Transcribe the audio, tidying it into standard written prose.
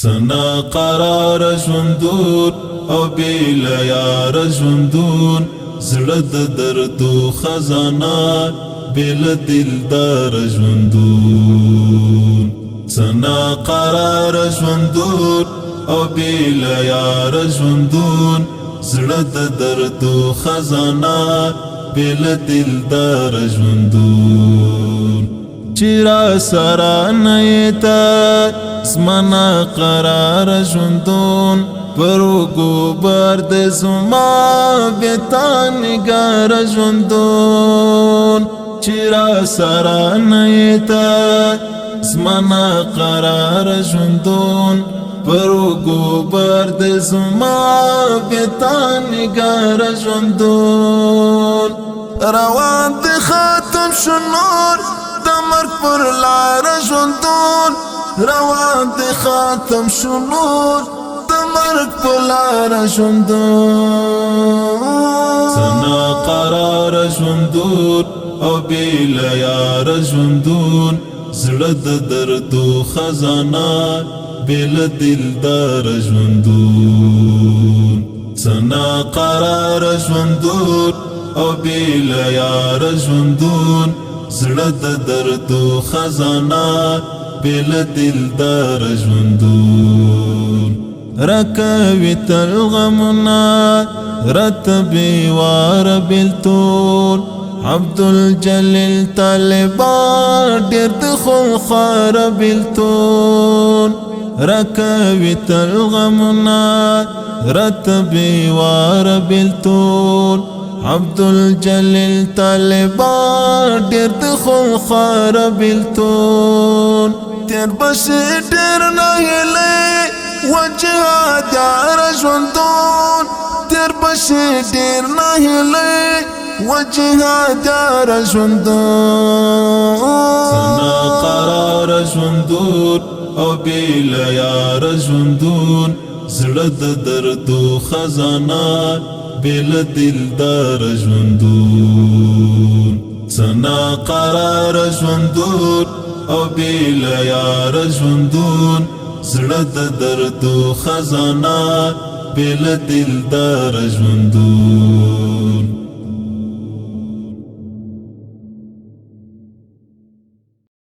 سنا قرار ژوندون او بیل یار ژوندون زړه د دردو خزانه بیل دلدار ژوندون سنا قرار ژوندون او بیل یار ژوندون زړه د دردو خزانه بیل دلدار ژوندون چیرا سرا نیتا زمنا قرار ژوندون پروگو برد زما بیتا نگار ژوندون چیرا سرا نیتا زمنا قرار ژوندون پروگو برد زما بیتا نگار ژوندون روان دی ختم شو نور د مرګ پر لار ژوندون روان دی ختم شو نور د مرګ پر لار ژوندون سنا قرار ژوندون او بیل یار ژوندون زړه د دردو خزانه بیل دلدار ژوندون سنا قرار ژوندون او بیل یار ژوندون زړه د دردو خزانه بیل دلدار ژوندون رکوي تل غمنا رتبي وار بلتون عبدالجلیل طالبان ډېر د خونخوار بلتون رکوي تل غمنا رتبي وار بلتون عبدالجلیل طالبان ډېر د خونخوار بلتون تیر بشي ډېر ناهیلۍ وجهاد یار ژوندون تیر بشي ډېر ناهیلۍ وجهاد یار ژوندون سنا قرار ژوندون او بیل یار ژوندون زړه د دردو خزانه بیل دلدار ژوندون سنا قرار ژوندون او بیل یار ژوندون زړه د دردو خزانه بیل دلدار ژوندون